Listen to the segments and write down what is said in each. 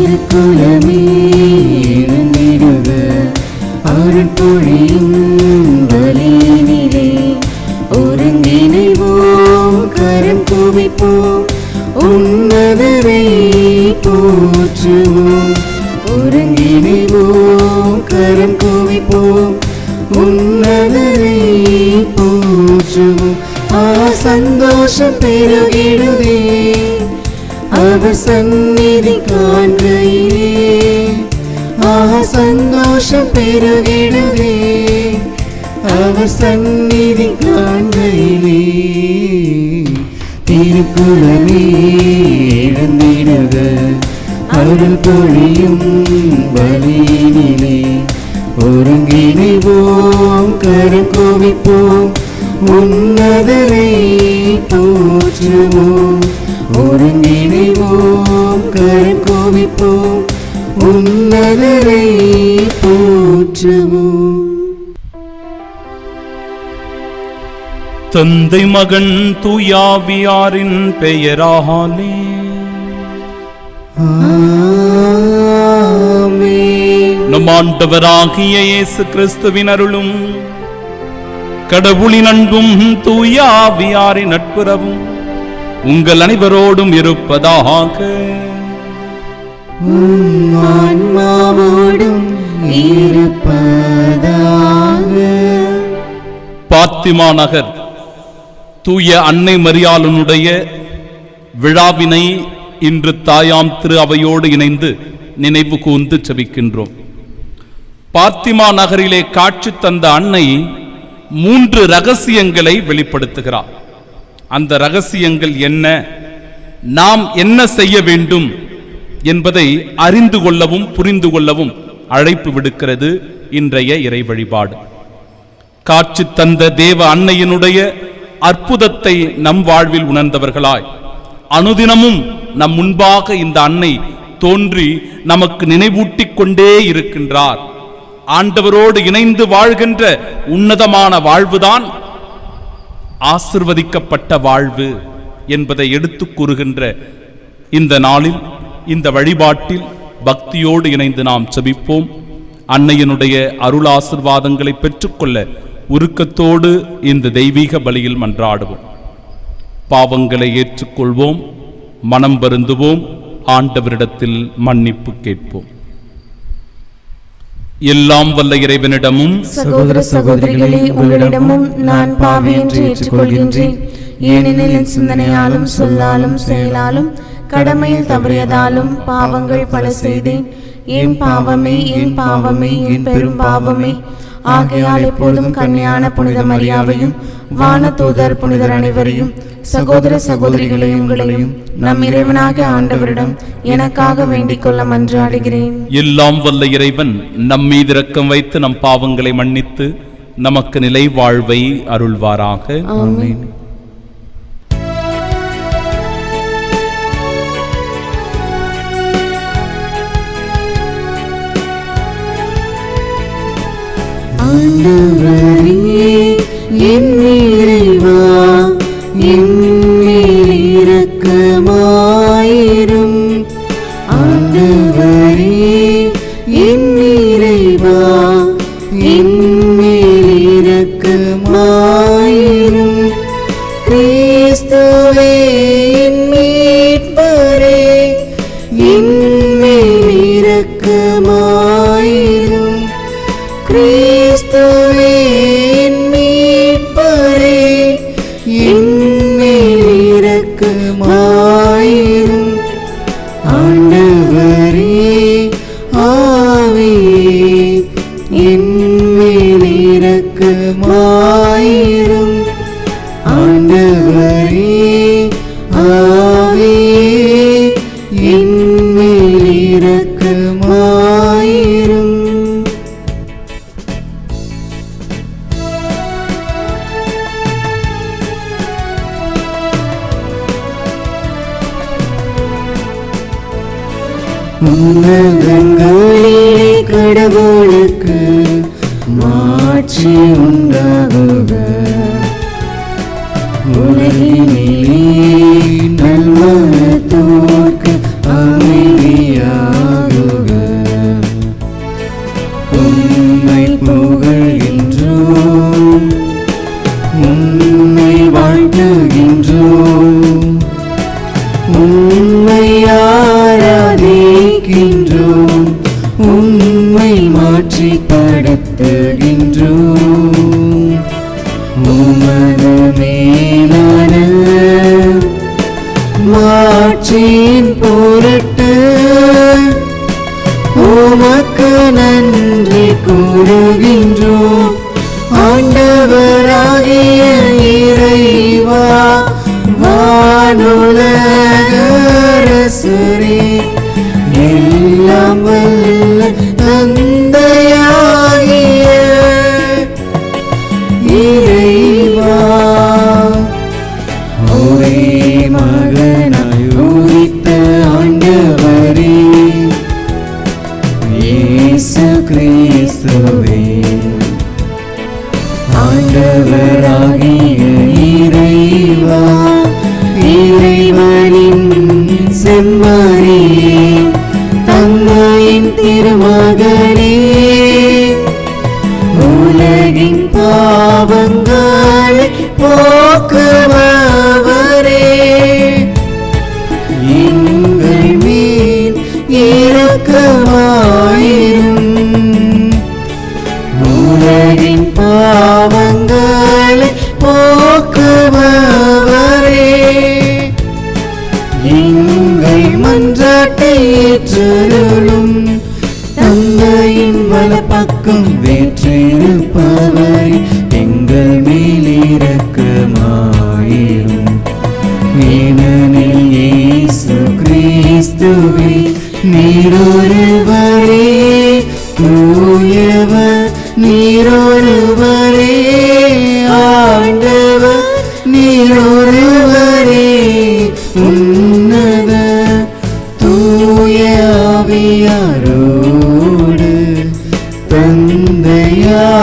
திருக்குலமே எழுந்திடுக, அருட்பொழியும் பலியினிலே ஒருங்கிணைவோம், கரம் குவிப்போம், உன்னதரை போற்றுவோம். ஒருங்கிணைவோம், கரம் குவிப்போம், உன்னதரை போற்றுவோம். சந்தோஷம் பெருகிடுதே அவர் சந்நிதி காண்கையிலே, சந்தோஷம் பெருகிடுதே அவர் சந்நிதி காண்கையிலே. திருக்குலமே எழுந்திடுக, அருள் பொழியும் பலியினிலே ஒருங்கிணைவோம், கரம் குவிப்போம், உன்னதரை போற்றுவோம். ஒருங்கிணைவோம், கரம் குவிப்போம், உன்னதரை போற்றுவோம். தந்தை மகன் தூயாவியாரின் பெயராலே ஆமென். நம் ஆண்டவராகிய இயேசு கிறிஸ்துவின் அருளும் கடவுளின் அன்பும் தூயாவியாரின் நட்புறவும் உங்கள் அனைவரோடும் இருப்பதாக. ஆன்மாவோடும் இருப்பதாக. பாத்திமா நகர் தூய அன்னை மரியாளனுடைய விழாவினை இன்று தாயாம் திரு அவையோடு இணைந்து நினைவு கூர்ந்து செபிக்கின்றோம். பாத்திமா நகரிலே காட்சி தந்த அன்னை 3 ரகசியங்களை வெளிப்படுத்துகிறார். அந்த ரகசியங்கள் என்ன, நாம் என்ன செய்ய வேண்டும் என்பதை அறிந்து கொள்ளவும் புரிந்து கொள்ளவும் அழைப்பு விடுக்கிறது இன்றைய இறை வழிபாடு. காட்சி தந்த தேவ அன்னையினுடைய அற்புதத்தை நம் வாழ்வில் உணர்ந்தவர்களாய் அனுதினமும் நம் முன்பாக இந்த அன்னை தோன்றி நமக்கு நினைவூட்டிக் கொண்டே இருக்கின்றார். ஆண்டவரோடு இணைந்து வாழ்கின்ற உன்னதமான வாழ்வுதான் ஆசிர்வதிக்கப்பட்ட வாழ்வு என்பதை எடுத்துக் கூறுகின்ற இந்த நாளில், இந்த வழிபாட்டில் பக்தியோடு இணைந்து நாம் செபிப்போம். அன்னையினுடைய அருள் ஆசிர்வாதங்களை பெற்றுக்கொள்ள உருக்கத்தோடு இந்த தெய்வீக பலியில் மன்றாடுவோம். பாவங்களை ஏற்றுக்கொள்வோம், மனம் வருந்துவோம், ஆண்டவரிடத்தில் மன்னிப்பு கேட்போம். எல்லாம் வல்ல இறைவனிடமும் சகோதர சகோதரிகளே, உங்களிடமும் நான் பாவி என்று ஏற்றுக்கொள்கின்றேன். ஏனெனில் என் சிந்தனையாலும் சொல்லாலும் செயலாலும் கடமையில் தவறியதாலும் பாவங்கள் பல செய்தேன். என் பாவமே, என் பாவமே, என் பெரும் பாவமே. ஆகையால் எப்போதும் கன்னியான புனித மரியாவையும் வானதூதர் புனிதர் அனைவரையும், சகோதர சகோதரிகளை உங்களையும் நம் இறைவனாக ஆண்டவரிடம் எனக்காக வேண்டிக் கொள்ள மன்றாடுகிறேன். எல்லாம் வல்ல இறைவன் நம் மீது இரக்கம் வைத்து நம் பாவங்களை மன்னித்து நமக்கு நிலை வாழ்வை அருள்வாராக. ஆமென். ஆண்டவரே என் இறைவா, என் மேல் இரக்கமாயிரும். ஆண்டவரே என் இறைவா, என் மேல் இரக்கமாயிரும். கிறிஸ்துவே என் மீட்பரே, என் மேல் இரக்கமாயிரும். கிறிஸ்துவே என் மீட்பரே, என் மேல் இரக்கமாயிரும். ஆண்டவரே ஆவியே என் மேல் இரக்கமாயிரும். ஆண்டவரே ஆவியே என் மேல் இரக்கமாயிரும். உன்னதங்களிலே கடவுளுக்கு மாட்சி உண்டாகுக. உலகினிலே நல்மனத்தோர்க்கு அமைதியாக கூறுகின்றோம், உம்மை மாற்றிப்படுத்துகின்றோம். உமது மேலான மாட்சியின் பொருட்டு உமக்கு நன்றி கூறுகின்றோம். ஆண்டவராகிய இறைவா, வானுலக அரசரே, எல்லாம் வல்ல தந்தையாகிய இறைவா, ஒரே மகனாய் உதித்த ஆண்டவரே இயேசு கிறிஸ்துவே, ஆண்டவராகிய இறைவா, இறைவனின் செம்மறியே, தந்தையின் திருமகனே, உலகின் பாவங்களை போக்குபவரே, எங்கள் மேல் இரக்கமாயிரும். உலகின் பாவங்களை போக்குபவரே, எங்கள் மன்றாட்டை ஏற்றருளும். தந்தையின் வலப்பக்கம் வீற்றிருப்பவரே, எங்கள் மேல் இரக்கமாயிரும். ஏனெனில் இயேசு கிறிஸ்துவே, நீரொருவரே தூயவர், நீரொருவரே ஆண்டவர், நீரொருவரே உன்னத தூய ஆவியாரோடு தந்தையாகிய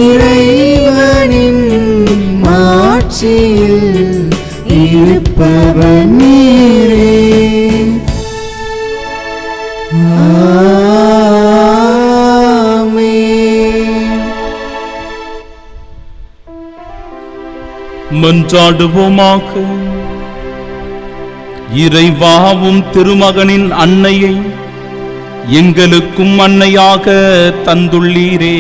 இறைவனின் மாட்சியில் இருப்பவர் நீரே. மன்றாடுவோமாக. இறைவாவும் திருமகனின் அன்னையை எங்களுக்கும் அன்னையாக தந்துள்ளீரே.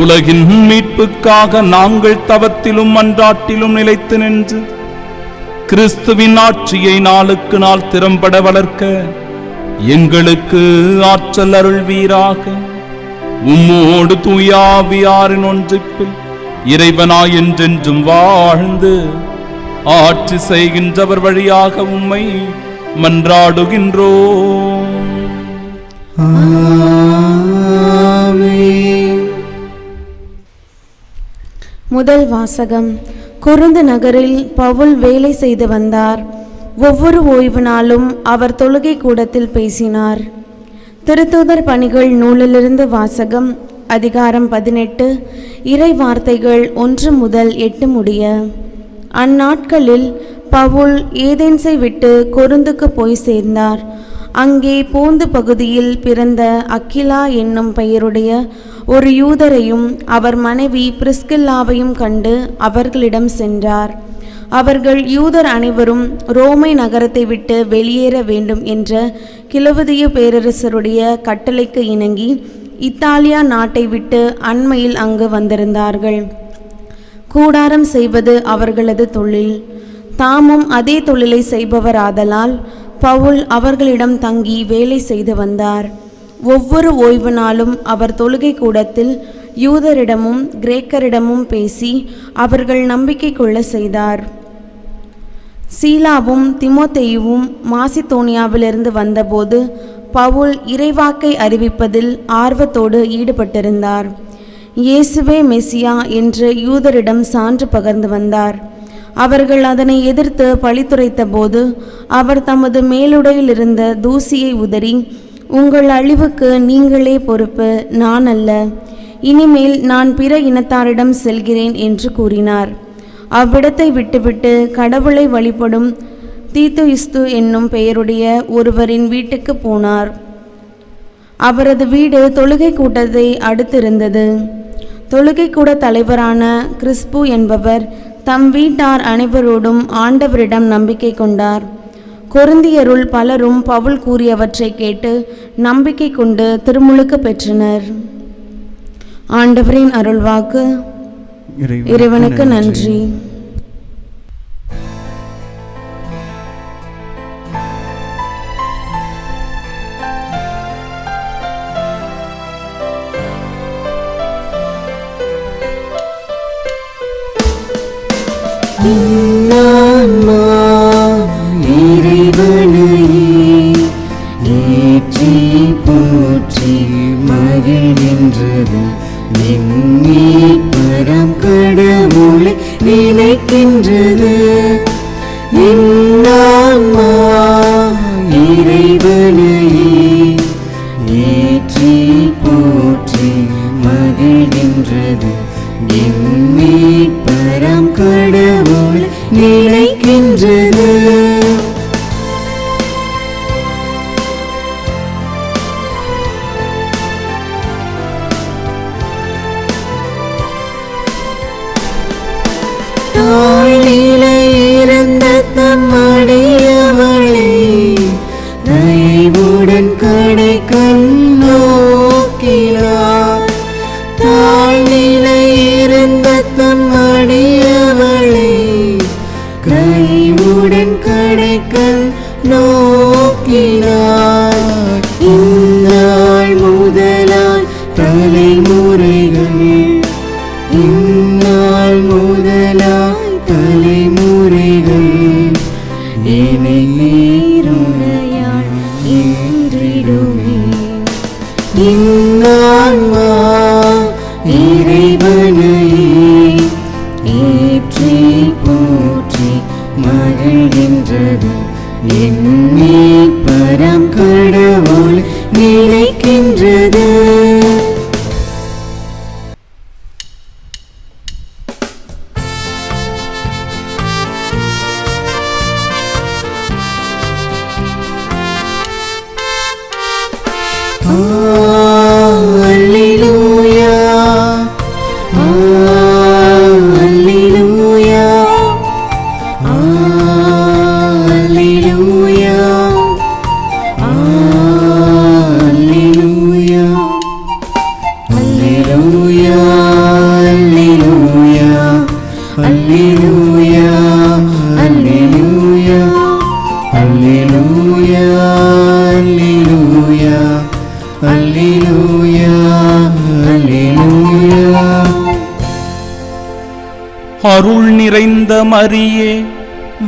உலகின் மீட்புக்காக நாங்கள் தவத்திலும் மன்றாட்டிலும் நிலைத்து நின்று கிறிஸ்துவின் ஆட்சியை நாளுக்கு நாள் திறம்பட வளர்க்க எங்களுக்கு ஆற்றல் அருள்வீராக. உம்மோடு தூயாவியாரின் ஒன்றிப்பில் இறைவனாய் என்றென்றும் வாழ்ந்து ஆட்சி செய்கின்றவர் வழியாக உம்மை மன்றாடுகின்றோம். ஆமென். முதல் வாசகம். கொரிந்து நகரில் பவுல் வேலை செய்து வந்தார். ஒவ்வொரு ஓய்வு நாளும் அவர் தொழுகை கூடத்தில் பேசினார். திருத்தூதர் பணிகள் நூலிலிருந்து வாசகம். அதிகாரம் 18, இறை வார்த்தைகள் 1 முதல் 8 முடிய. அந்நாட்களில் பவுல் ஏதென்ஸை விட்டு கொரிந்துக்கு போய் சேர்ந்தார். அங்கே போந்து பகுதியில் பிறந்த அக்கிலா என்னும் பெயருடைய ஒரு யூதரையும் அவர் மனைவி பிரிஸ்கில்லாவையும் கண்டு அவர்களிடம் சென்றார். அவர்கள் யூதர் அனைவரும் ரோமை நகரத்தை விட்டு வெளியேற வேண்டும் என்ற கிலவுதிய பேரரசருடைய கட்டளைக்கு இணங்கி இத்தாலியா நாட்டை விட்டு அண்மையில் அங்கு வந்திருந்தார்கள். கூடாரம் செய்வது அவர்களது தொழில். தாமும் அதே தொழிலை செய்பவராதலால் பவுல் அவர்களிடம் தங்கி வேலை செய்து வந்தார். ஒவ்வொரு ஓய்வு நாளும் அவர் தொழுகை கூடத்தில் யூதரிடமும் கிரேக்கரிடமும் பேசி அவர்கள் நம்பிக்கை கொள்ள செய்தார். சீலாவும் திமோத்தேயுவும் மாசிதோனியாவிலிருந்து வந்தபோது பவுல் இறைவாக்கை அறிவிப்பதில் ஆர்வத்தோடு ஈடுபட்டிருந்தார். இயேசுவே மெசியா என்று யூதரிடம் சான்று பகர்ந்து வந்தார். அவர்கள் அதனை எதிர்த்து பழித்துரைத்த போது அவர் தமது மேலுடையில் இருந்த தூசியை உதறி, உங்கள் அழிவுக்கு நீங்களே பொறுப்பு, நான் அல்ல. இனிமேல் நான் பிற இனத்தாரிடம் செல்கிறேன் என்று கூறினார். அவ்விடத்தை விட்டுவிட்டு கடவுளை வழிபடும் தீத்துயிஸ்து என்னும் பெயருடைய ஒருவரின் வீட்டுக்கு போனார். அவரது வீடு தொழுகை கூட்டத்தை அடுத்திருந்தது. தொழுகை கூட தலைவரான கிறிஸ்பு என்பவர் தம் வீட்டார் அனைவரோடும் ஆண்டவரிடம் நம்பிக்கை கொண்டார். கொரிந்தியருள் பலரும் பவுல் கூறியவற்றை கேட்டு நம்பிக்கை கொண்டு திருமுழுக்கு பெற்றனர். ஆண்டவரின் அருள்வாக்கு. இறைவனுக்கு நன்றி. இறைவனையே ஏற்றி போற்றி மகிழ்கின்றது, எண்ணி பரம் கடவுளை நினைக்கின்றது. இன்னாமா இறைவனையே ஏற்றி போற்றி மகிழ்கின்றது, எண்ணி பரம் கடவுளை நினைக்கின்றது. தாழ்நிலை இறந்த தம்மடியவளை தயவுடன் கடை கண் நோக்கினார். தாழ்நிலை இறந்த தம்மடியவளை கைவுடன் கடை கண் நோக்கினார். இந்நாள் முதலாய் தலைமுறைகள், இந்நாள் முதலாய் தலைமுறைகள் என்னை நீருணையால் ஈன்றிடுமே. இன்னான்மா இறைவனையே ஏற்றி போற்றி மகிழ்கின்றது, எண்ணி பரம் கடவுள் நினைக்கின்றது. Alleluia, Alleluia, Alleluia, Alleluia, Alleluia, Alleluia, Alleluia, Alleluia, Alleluia, Alleluia, Alleluia. அருள் நிறைந்த மரியே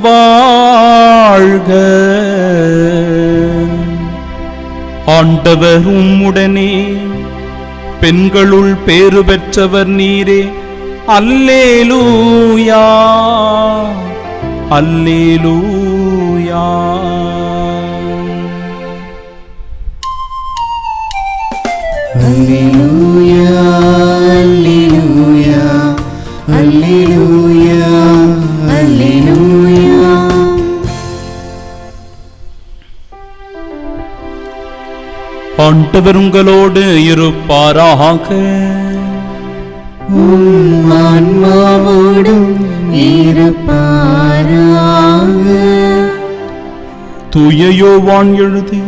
வாழ்க, ஆண்டவர் உம்முடனே, பெண்களுள் பேறு பெற்றவர் நீரே. அல்லேலூயா, அல்லேலூயா. Alleluia, Alleluia, Alleluia, Alleluia. ஆண்டவர் உங்களோடு இருப்பாராக. உம் ஆன்மாவோடும் இருப்பாராக. தூய யோவான் எழுதிய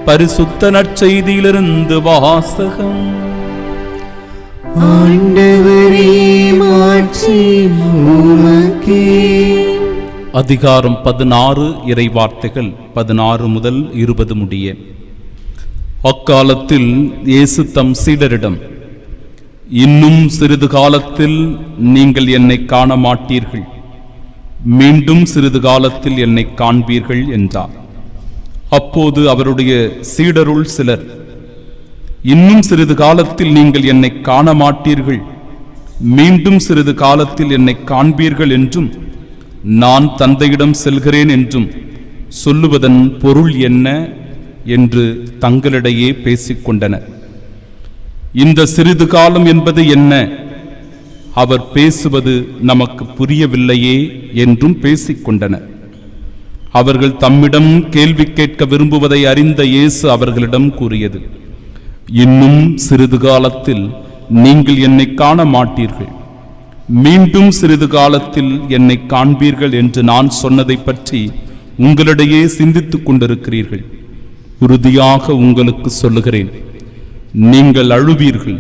பரிசுத்த நற்செய்தியிலிருந்து வாசகம். ஆண்டவரே மாட்சி உமக்கே. அதிகாரம் 16, இறை வார்த்தைகள் 16 முதல் 20 முடிய. அக்காலத்தில் இயேசு தம் சீடரிடம், இன்னும் சிறிது காலத்தில் நீங்கள் என்னை காண மாட்டீர்கள், மீண்டும் சிறிது காலத்தில் என்னை காண்பீர்கள் என்றார். அப்போது அவருடைய சீடருள் சிலர், இன்னும் சிறிது காலத்தில் நீங்கள் என்னை காண மாட்டீர்கள், மீண்டும் சிறிது காலத்தில் என்னை காண்பீர்கள் என்றும், நான் தந்தையிடம் செல்கிறேன் என்றும் சொல்லுவதன் பொருள் என்ன என்று தங்களிடையே பேசிக்கொண்டனர். இந்த சிறிது காலம் என்பது என்ன? அவர் பேசுவது நமக்கு புரியவில்லையே என்றும் பேசிக்கொண்டனர். அவர்கள் தம்மிடம் கேள்வி கேட்க விரும்புவதை அறிந்த இயேசு அவர்களிடம் கூறியது, இன்னும் சிறிது காலத்தில் நீங்கள் என்னை காண மாட்டீர்கள், மீண்டும் சிறிது காலத்தில் என்னை காண்பீர்கள் என்று நான் சொன்னதை பற்றி உங்களிடையே சிந்தித்துக் கொண்டிருக்கிறீர்கள். உறுதியாக உங்களுக்கு சொல்லுகிறேன், நீங்கள் அழுவீர்கள்,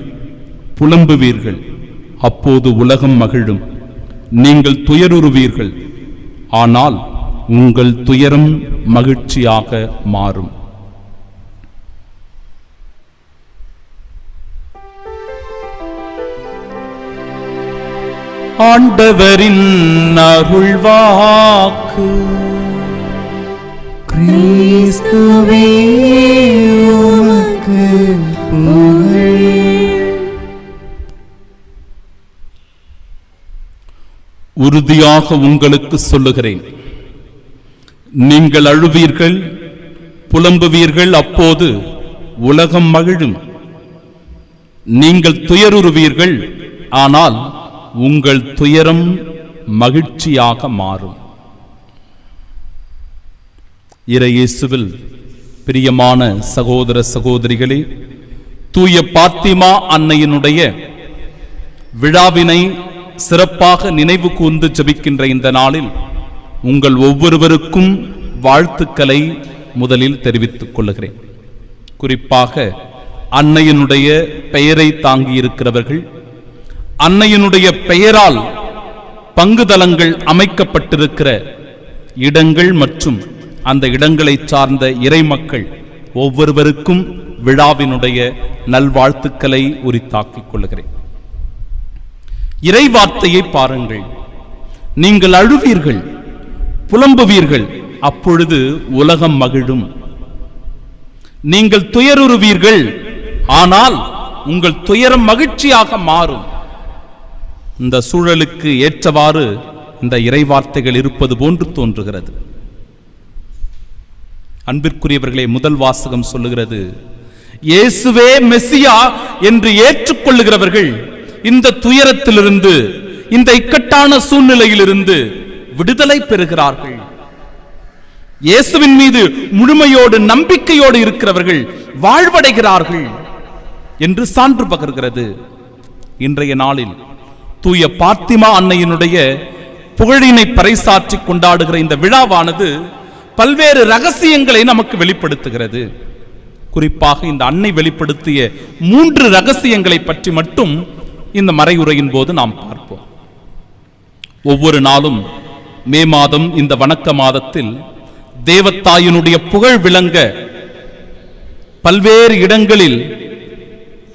புலம்புவீர்கள், அப்போது உலகம் மகிழும். நீங்கள் துயருறுவீர்கள், ஆனால் உங்கள் துயரம் மகிழ்ச்சியாக மாறும். ஆண்டவரின் அருள்வாக்கு. கிறிஸ்துவே உமக்கு புகழ். உறுதியாக உங்களுக்கு சொல்லுகிறேன், நீங்கள் அழுவீர்கள், புலம்புவீர்கள், அப்போது உலகம் மகிழும். நீங்கள் துயருறுவீர்கள், ஆனால் உங்கள் துயரம் மகிழ்ச்சியாக மாறும். இறையேசுவில் பிரியமான சகோதர சகோதரிகளே, தூய பாத்திமா அன்னையினுடைய விழாவினை சிறப்பாக நினைவு கூர்ந்து ஜெபிக்கின்ற இந்த நாளில் உங்கள் ஒவ்வொருவருக்கும் வாழ்த்துக்களை முதலில் தெரிவித்துக் கொள்கிறேன். குறிப்பாக அன்னையினுடைய பெயரை தாங்கியிருக்கிறவர்கள், அன்னையினுடைய பெயரால் பங்குதலங்கள் அமைக்கப்பட்டிருக்கிற இடங்கள் மற்றும் அந்த இடங்களை சார்ந்த இறைமக்கள் ஒவ்வொருவருக்கும் விழாவினுடைய நல்வாழ்த்துக்களை உரித்தாக்கிக் கொள்கிறேன். இறைவார்த்தையை பாருங்கள். நீங்கள் அழுவீர்கள், புலம்புவீர்கள், அப்பொழுது உலகம் மகிழும். நீங்கள் துயருறுவீர்கள், ஆனால் உங்கள் துயரம் மகிழ்ச்சியாக மாறும். இந்த சூழலுக்கு ஏற்றவாறு இந்த இறைவார்த்தைகள் இருப்பது போன்று தோன்றுகிறது. அன்பிற்குரியவர்களே, முதல் வாசகம் சொல்லுகிறது, இயேசுவே மெசியா என்று ஏற்றுக்கொள்ளுகிறவர்கள் இந்த துயரத்திலிருந்து, இந்த இக்கட்டான சூழ்நிலையிலிருந்து விடுதலை பெறுகிறார்கள். இயேசுவின் மீது முழுமையோடு நம்பிக்கையோடு இருக்கிறவர்கள் வாழ்வடைகிறார்கள் என்று சான்று பகர்கிறது. இன்றைய நாளில் தூய பாத்திமா அன்னையினுடைய புகழினை பறைசாற்றி கொண்டாடுகிற இந்த விழாவானது பல்வேறு ரகசியங்களை நமக்கு வெளிப்படுத்துகிறது. குறிப்பாக இந்த அன்னை வெளிப்படுத்திய 3 ரகசியங்களை பற்றி மட்டும் இந்த மறையுரையின் போது நாம் பார்ப்போம். ஒவ்வொரு நாளும் மே மாதம் இந்த வணக்க மாதத்தில் தேவத்தாயினுடைய புகழ் விளங்க பல்வேறு இடங்களில்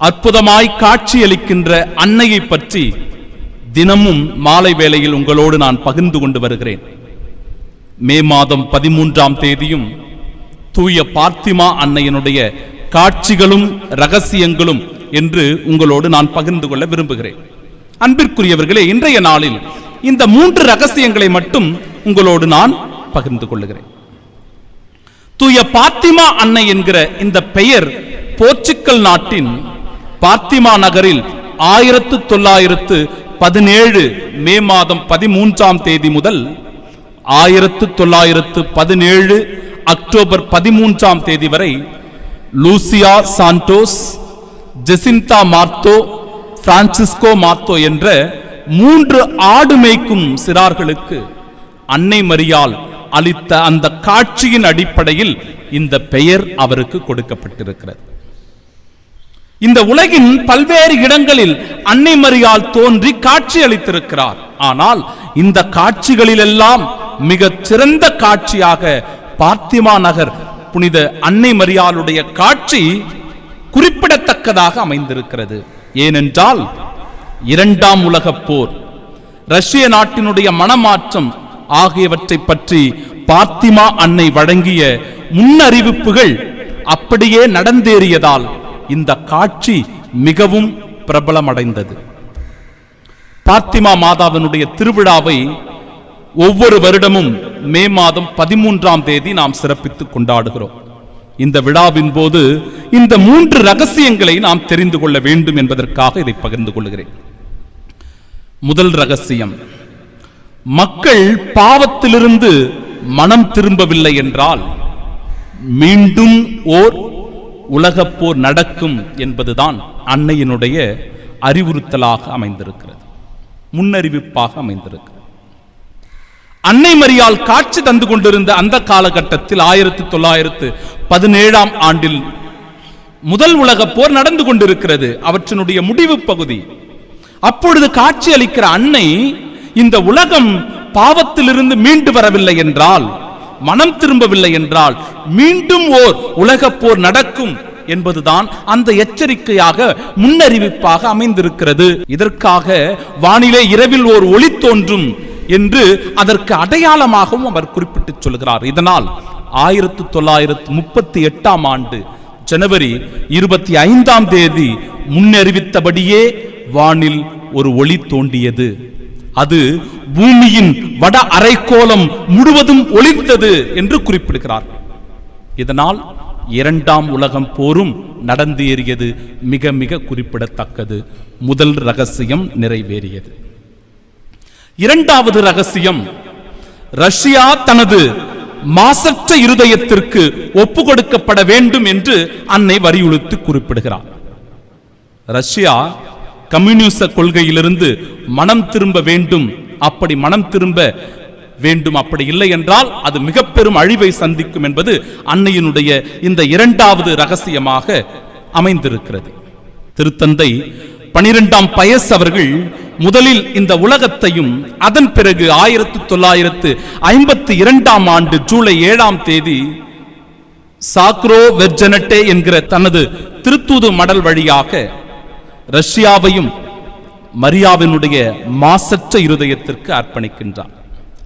அற்புதமாய் காட்சியளிக்கின்ற அன்னையை பற்றி தினமும் மாலை வேளையில் உங்களோடு நான் பகிர்ந்து கொண்டு வருகிறேன். மே மாதம் 13ஆம் தேதியும் தூய பாத்திமா அன்னையினுடைய காட்சிகளும் ரகசியங்களும் என்று உங்களோடு நான் பகிர்ந்து கொள்ள விரும்புகிறேன். அன்பிற்குரியவர்களே, இன்றைய நாளில் இந்த 3 ரகசியங்களை மட்டும் உங்களோடு நான் பகிர்ந்து கொள்ளுகிறேன். தூய பாத்திமா அன்னை என்கிற இந்த பெயர் போர்ச்சுகல் நாட்டின் பாத்திமா நகரில் 1917 மே மாதம் 13ஆம் தேதி முதல் 1917 அக்டோபர் 13ஆம் தேதி வரை லூசியா சாண்டோஸ், ஜெசிந்தா மார்த்தோ, பிரான்சிஸ்கோ மார்த்தோ என்ற 3 ஆடு மேய்க்கும் சிறார்களுக்கு அன்னை மரியாள் அளித்த அந்த காட்சியின் அடிப்படையில் இந்த பெயர் அவருக்கு கொடுக்கப்பட்டிருக்கிறது. இந்த உலகின் பல்வேறு இடங்களில் அன்னை மரியாள் தோன்றி காட்சி அளித்திருக்கிறார். ஆனால் இந்த காட்சிகளிலெல்லாம் மிகச் சிறந்த காட்சியாக பாத்திமா நகர் புனித அன்னை மரியாளுடைய காட்சி குறிப்பிடத்தக்கதாக அமைந்திருக்கிறது. ஏனென்றால் 2ஆம் உலகப் போர், ரஷ்ய நாட்டினுடைய மனமாற்றம் ஆகியவற்றை பற்றி பாத்திமா அன்னை வழங்கிய முன்னறிவிப்புகள் அப்படியே நடந்தேறியதால் இந்த காட்சி மிகவும் பிரபலமடைந்தது. பாத்திமா மாதாவினுடைய திருவிழாவை ஒவ்வொரு வருடமும் மே மாதம் 13ஆம் தேதி நாம் சிறப்பித்துக் கொண்டாடுகிறோம். இந்த விழாவின் போது இந்த 3 ரகசியங்களை நாம் தெரிந்து கொள்ள வேண்டும் என்பதற்காக இதை பகிர்ந்து கொள்கிறேன். முதல் ரகசியம், மக்கள் பாவத்திலிருந்து மனம் திரும்பவில்லை என்றால் மீண்டும் ஓர் உலகப்போர் நடக்கும் என்பதுதான் அன்னையினுடைய அறிவுறுத்தலாக அமைந்திருக்கிறது, முன்னறிவிப்பாக அமைந்திருக்கிறது. அன்னை மரியாள் காட்சி தந்து கொண்டிருந்த அந்த காலகட்டத்தில் 1917ஆம் ஆண்டில் முதல் உலக போர் நடந்து கொண்டிருக்கிறது. அவற்றினுடைய முடிவு பகுதி. அப்பொழுது காட்சி அளிக்கிற அன்னை இந்த உலகம் பாவத்திலிருந்து மீண்டு வரவில்லை என்றால், மனம் திரும்பவில்லை என்றால் மீண்டும் ஓர் உலக போர் நடக்கும் என்பதுதான் அந்த எச்சரிக்கையாக, முன்னறிவிப்பாக அமைந்திருக்கிறது. இதற்காக வானிலே இரவில் ஓர் ஒளி தோன்றும் என்று அதற்கு அடையாளமாகவும் அவர் குறிப்பிட்டு சொல்கிறார். இதனால் 1938ஆம் ஆண்டு ஜனவரி 25ஆம் தேதி முன்னறிவித்தபடியே வானில் ஒரு ஒளி தோன்றியது. அது பூமியின் வட அரைக்கோளம் முழுவதும் ஒளிர்ந்தது என்று குறிப்பிடுகிறார். இதனால் இரண்டாம் உலகம் போரும் நடந்தேறியது. மிக மிக குறிப்பிடத்தக்கது. முதல் ரகசியம் நிறைவேறியது. இரண்டாவது ரகசியம், ரஷ்யா தனது மாசற்ற இருதயத்திற்கு ஒப்பு கொடுக்கப்பட வேண்டும் என்று அன்னை வலியுறுத்தி குறிப்பிடுகிறார். ரஷ்யா கம்யூனிச கொள்கையிலிருந்து மனம் திரும்ப வேண்டும். அப்படி மனம் திரும்ப வேண்டும், அப்படி இல்லை என்றால் அது மிக பெரும் அழிவை சந்திக்கும் என்பது அன்னையினுடைய இந்த இரண்டாவது ரகசியமாக அமைந்திருக்கிறது. திருத்தந்தை 12ஆம் பயஸ் அவர்கள் முதலில் இந்த உலகத்தையும், அதன் பிறகு 1952ஆம் ஆண்டு ஜூலை 7ஆம் தேதி சாக்ரோ வெர்ஜனட்டே என்கிற தனது திருத்தூது மடல் வழியாக ரஷ்யாவையும் மரியாவினுடைய மாசற்ற இருதயத்திற்கு அர்ப்பணிக்கின்றார்.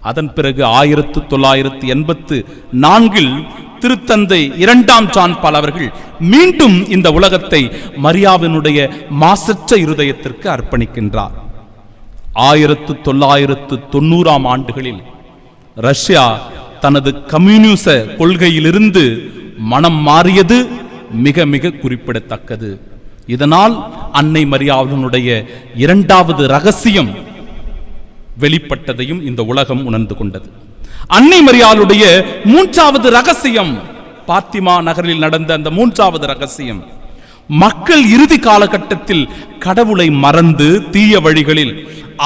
அதன் பிறகு 1984இல் திருத்தந்தை 2ஆம் ஜான் பால் அவர்கள் மீண்டும் இந்த உலகத்தை மரியாவினுடைய மாசற்ற இருதயத்திற்கு அர்ப்பணிக்கின்றார். 1990ஆம் ஆண்டுகளில் ரஷ்யா தனது கம்யூனிச கொள்கையிலிருந்து மனம் மாறியது மிக மிக குறிப்பிடத்தக்கது. இதனால் அன்னை மரியாவினுடைய இரண்டாவது ரகசியம் வெளிப்பட்டதையும் இந்த உலகம் உணர்ந்து கொண்டது. அன்னை மரியாளுடைய மூன்றாவது ரகசியம், பாத்திமா நகரில் நடந்த அந்த மூன்றாவது ரகசியம், மக்கள் இறுதி காலகட்டத்தில் கடவுளை மறந்து தீய வழிகளில்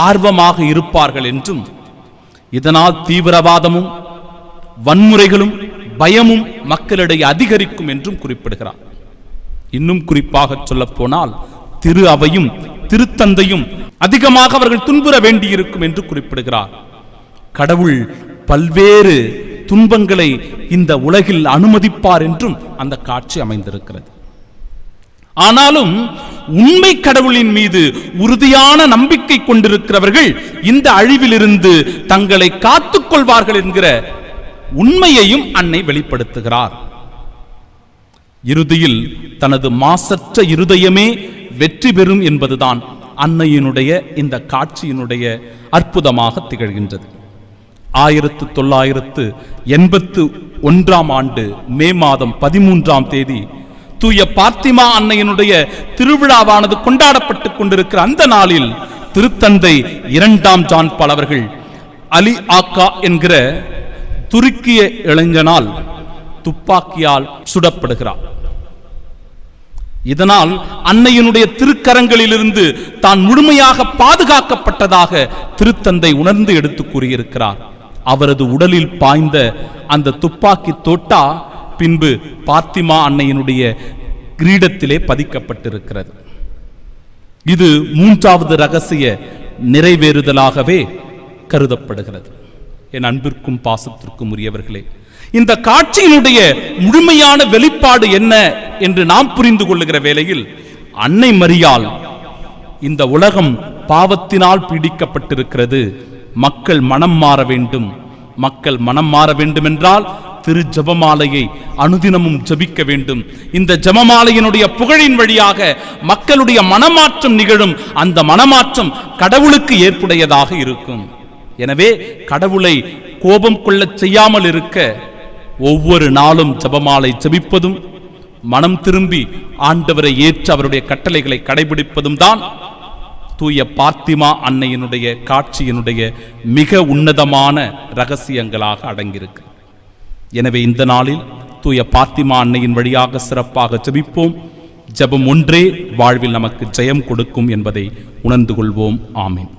ஆர்வமாக இருப்பார்கள் என்றும், இதனால் தீவிரவாதமும் வன்முறைகளும் பயமும் மக்களிடையே அதிகரிக்கும் என்றும் குறிப்பிடுகிறார். இன்னும் குறிப்பாக சொல்ல போனால் திரு அவையும் திருத்தந்தையும் அதிகமாக அவர்கள் துன்புற வேண்டியிருக்கும் என்று குறிப்பிடுகிறார். கடவுள் பல்வேறு துன்பங்களை இந்த உலகில் அனுமதிப்பார் என்றும் அந்த காட்சி அமைந்திருக்கிறது. ஆனாலும் உண்மை கடவுளின் மீது உறுதியான நம்பிக்கை கொண்டிருக்கிறவர்கள் இந்த அழிவிலிருந்து தங்களை காத்துக் கொள்வார்கள் என்கிற உண்மையையும் அன்னை வெளிப்படுத்துகிறார். இறுதியில் தனது மாசற்ற இருதயமே வெற்றி பெறும் என்பதுதான் அன்னையினுடைய இந்த காட்சியினுடைய அற்புதமாக திகழ்கின்றது. 1981ஆம் ஆண்டு மே மாதம் 13ஆம் தேதி தூய பார்த்திமா அன்னையினுடைய திருவிழாவானது கொண்டாடப்பட்டுக் கொண்டிருக்கிற அந்த நாளில் திருத்தந்தை 2ஆம் ஜான் பால் அவர்கள் அலி ஆக்கா என்கிற துருக்கிய இளைஞனால் துப்பாக்கியால் சுடப்படுகிறார். இதனால் அன்னையினுடைய திருக்கரங்களிலிருந்து தான் முழுமையாக பாதுகாக்கப்பட்டதாக திருத்தந்தை உணர்ந்து எடுத்து கூறியிருக்கிறார். அவரது உடலில் பாய்ந்த அந்த துப்பாக்கி தோட்டா பின்பு பாத்திமா அன்னையினுடைய கிரீடத்திலே பதிக்கப்பட்டிருக்கிறது. இது மூன்றாவது ரகசிய நிறைவேறுதலாகவே கருதப்படுகிறது. என் அன்பிற்கும் பாசத்திற்கும் உரியவர்களே, இந்த காட்சியினுடைய முழுமையான வெளிப்பாடு என்ன என்று நாம் புரிந்து கொள்ளுகிற வேளையில், அன்னை மரியாள் இந்த உலகம் பாவத்தினால் பீடிக்கப்பட்டிருக்கிறது, மக்கள் மனம் மாற வேண்டும், மக்கள் மனம் மாற வேண்டும் என்றால் திரு ஜபமாலையை அனுதினமும் ஜபிக்க வேண்டும். இந்த ஜபமாலையினுடைய புகழின் வழியாக மக்களுடைய மனமாற்றம் நிகழும். அந்த மனமாற்றம் கடவுளுக்கு ஏற்புடையதாக இருக்கும். எனவே கடவுளை கோபம் கொள்ளச் செய்யாமல் இருக்க ஒவ்வொரு நாளும் ஜபமாலை ஜபிப்பதும், மனம் திரும்பி ஆண்டவரை ஏற்று அவருடைய கட்டளைகளை கடைபிடிப்பதும் தான் தூய பார்த்திமா அன்னையினுடைய காட்சியினுடைய மிக உன்னதமான ரகசியங்களாக அடங்கியிருக்கு. எனவே இந்த நாளில் தூய பார்த்திமா அன்னையின் வழியாக சிறப்பாக ஜெபிப்போம். ஜெபம் ஒன்றே வாழ்வில் நமக்கு ஜெயம் கொடுக்கும் என்பதை உணர்ந்து கொள்வோம். ஆமென்.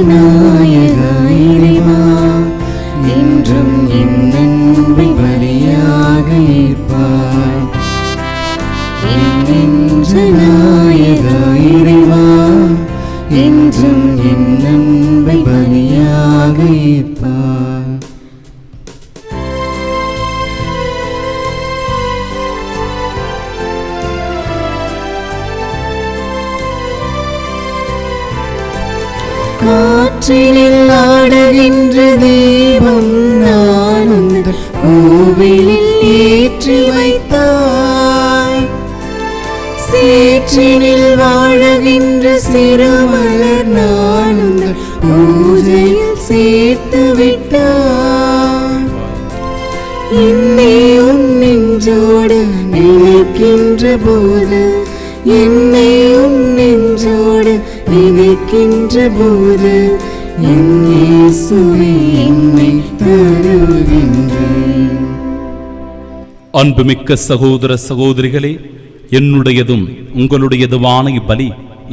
நாயக இறைவா, என்றும் என் அன்பை பலியாக ஏற்பாய். என் நாயக இறைவா, என்றும் என் அன்பை பலியாக ஏற்பாய். காற்றினில் ஆடுகின்ற தீபம் நான் உந்தன் கோவிலில் ஏற்றி வைத்தாய். சேற்றினில் வாழுகின்ற சிறுமலர் நான் உந்தன் பூஜையில் சேர்த்து விட்டாய். என்னை உன் நெஞ்சோடு நினைக்கின்ற போது, என்னை உன் நெஞ்சோடு நினைக்கின்ற போது, என் இயேசுவே என்னை தருகின்றேன். அன்புமிக்க சகோதர சகோதரிகளே, என்னுடையதும் உங்களுடையதுமான இப்பலி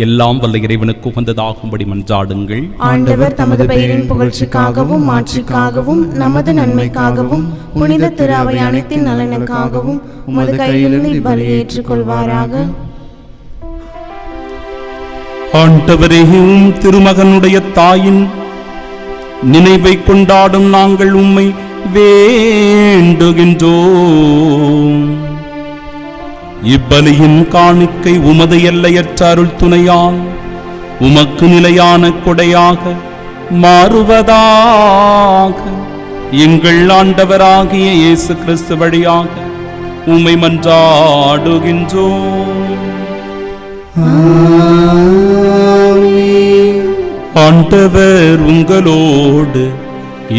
எல்லாம் வல்ல இறைவனுக்கு உகந்ததாகும்படி மன்றாடுங்கள். ஆண்டவர் தமது பெயரின் புகழ்ச்சிக்காகவும் மாட்சிக்காகவும் நமது நன்மைக்காகவும் புனித திரு அவை அனைத்தின் நலனுக்காகவும் உமது கையிலிருந்து இப்பலியை ஏற்றுக்கொள்வாராக. ஆண்டவரேயும் திருமகனுடைய தாயின் நினைவை கொண்டாடும் நாங்கள் உம்மை வேண்டுகின்றோம். இப்பலியின் காணிக்கை உமது எல்லையற்ற அருள் துணையால் உமக்கு நிலையான கொடையாக மாறுவதாக. எங்கள் ஆண்டவராகிய இயேசு கிறிஸ்து வழியாக உம்மை மன்றாடுகின்றோம். ஆண்டவர் உங்களோடு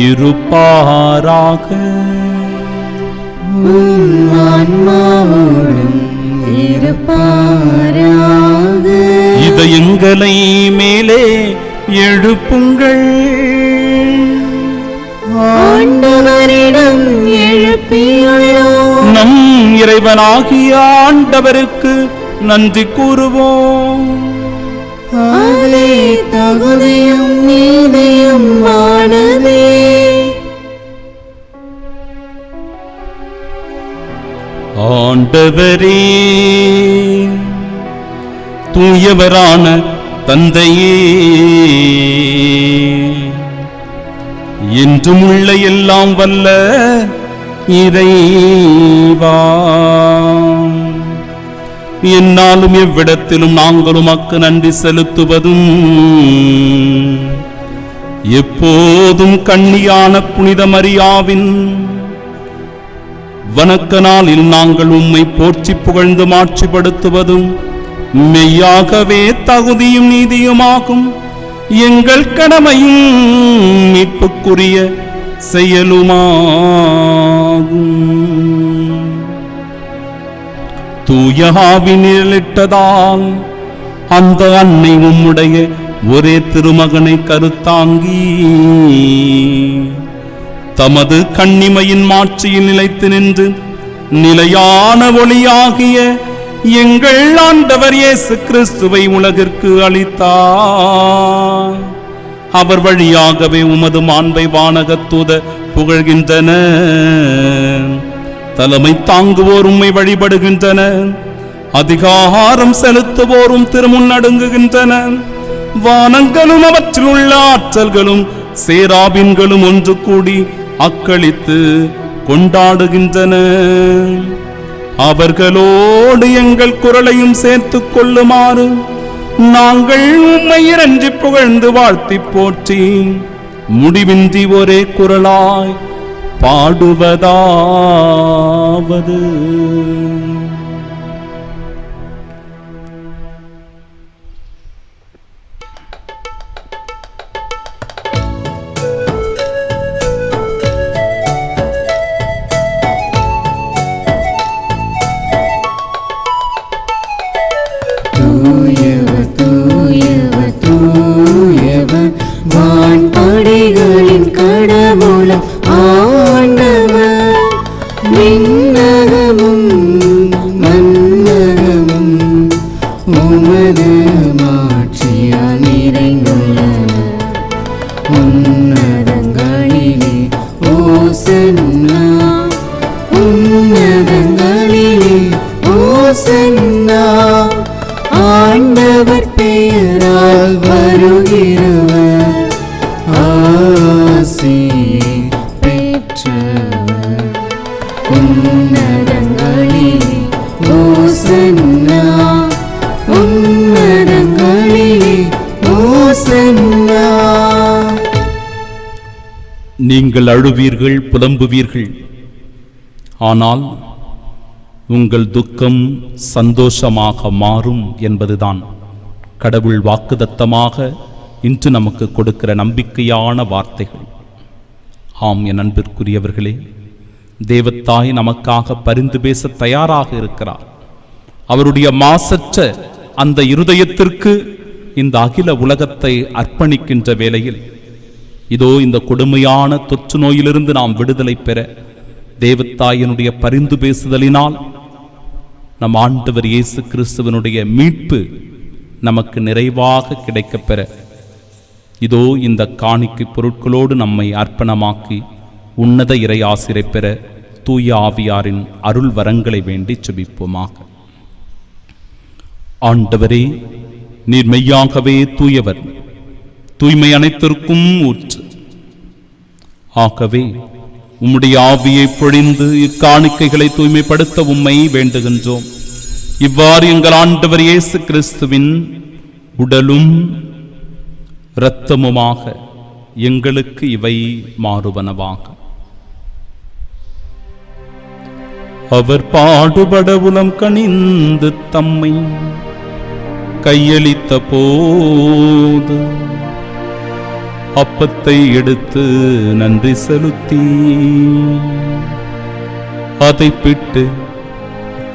இருப்பாராக. இதயங்களை மேலே எழுப்புங்கள், ஆண்டவரிடம் எழுப்பியுள்ளோம். நம் இறைவனாகிய ஆண்டவருக்கு நன்றி கூறுவோம். அதிலே தகுதியும் நீதியும் ஆனதே. ஆண்டவரே, தூயவரான தந்தையே, என்றும் உள்ள எல்லாம் வல்ல இறைவா, என்னாலும் எவ்விடத்திலும் நாங்கள் உமக்கு நன்றி செலுத்துவதும் எப்போதும் கன்னியான புனித மரியாவின் வணக்க நாளில் நாங்கள் உம்மை போற்றி புகழ்ந்து மாட்சிப்படுத்துவதும் மெய்யாகவே தகுதியும் நீதியுமாகும். எங்கள் கடமையும் மீட்புக்குரிய செயலுமாகும். தூய ஆவியினிட்டதால் அந்த அன்னை உம்முடைய ஒரே திருமகனை கருத்தாங்கி தமது கன்னிமையின் மாட்சியில் நிலைத்து நின்று நிலையான ஒளியாகிய எங்கள் ஆண்டவர் இயேசு கிறிஸ்துவை உலகிற்கு அளித்தார். அவர் வழியாகவே உமது மாண்பை வானகத்தூத புகழ்கின்றன. தலைமை தாங்குவோர் உம்மை வழிபடுகின்றனர். அதிகாரம் செலுத்துவோரும் திருமுன் நடுங்குகின்றன. வானங்களும் அவற்றில் உள்ள ஆற்றல்களும் சேராபின்களும் ஒன்று கூடி அக்களித்து கொண்டாடுகின்றன. அவர்களோடு எங்கள் குரலையும் சேர்த்துக் கொள்ளுமாறு நாங்கள் உம்மை இறைஞ்சி புகழ்ந்து வாழ்த்தி போற்றி முடிவின்றி ஒரே குரலாய் பாடுவதாவது. தூயவர் தூயவர் தூயவர் வான்படைகளின் கடவுளம் ஆண்டவர். விண்ணகமும் நீங்கள் அழுவீர்கள், புலம்புவீர்கள். ஆனால் உங்கள் துக்கம் சந்தோஷமாக மாறும் என்பதுதான் கடவுள் வாக்குதத்தமாக இன்று நமக்கு கொடுக்கிற நம்பிக்கையான வார்த்தைகள். ஆம், என் அன்பிற்குரியவர்களே, தேவத்தாய் நமக்காக பரிந்து பேச தயாராக இருக்கிறார். அவருடைய மாசற்ற அந்த இருதயத்திற்கு இந்த அகில உலகத்தை அர்ப்பணிக்கின்ற வேளையில் இதோ இந்த கொடுமையான தொற்று நோயிலிருந்து நாம் விடுதலை பெற தேவத்தாயினுடைய பரிந்து பேசுதலினால் நம் ஆண்டவர் இயேசு கிறிஸ்துவனுடைய மீட்பு நமக்கு நிறைவாக கிடைக்கப்பெற இதோ இந்த காணிக்கை பொருட்களோடு நம்மை அர்ப்பணமாக்கி உன்னத இறை ஆசிரை பெற தூய ஆவியாரின் அருள் வரங்களை வேண்டி செபிப்போமாக. ஆண்டவரே, நீர் மெய்யாகவே தூயவர், தூய்மை அனைத்திற்கும் ஊற்று. ஆகவே உம்முடைய ஆவியை பொழிந்து இக்காணிக்கைகளை தூய்மைப்படுத்த உம்மை வேண்டுகின்றோம். இவ்வாறு எங்கள் ஆண்டவர் இயேசு கிறிஸ்துவின் உடலும் இரத்தமுமாக எங்களுக்கு இவை மாறுவனவாக. அவர் பாடுபட உளம் கனிந்து தம்மை கையளித்த போது அப்பத்தை எடுத்து நன்றி செலுத்தி அதை பிட்டு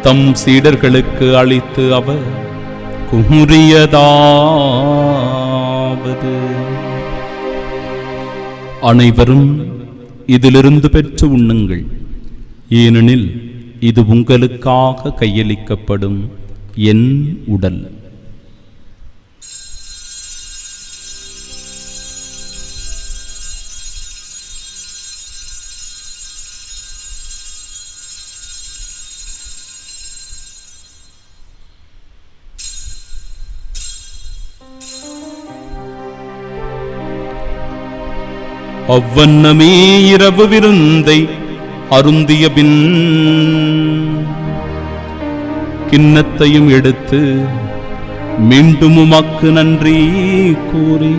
தம் சீடர்களுக்கு அளித்து அவர் கூறியதாவது: அனைவரும் இதிலிருந்து பெற்று உண்ணுங்கள், ஏனெனில் இது உங்களுக்காக கையளிக்கப்படும் என் உடல். அவ்வண்ணமே இரவு விருந்தை அருந்திய பின் கிண்ணத்தையும் எடுத்து மீண்டும் உமக்கு நன்றி கூறி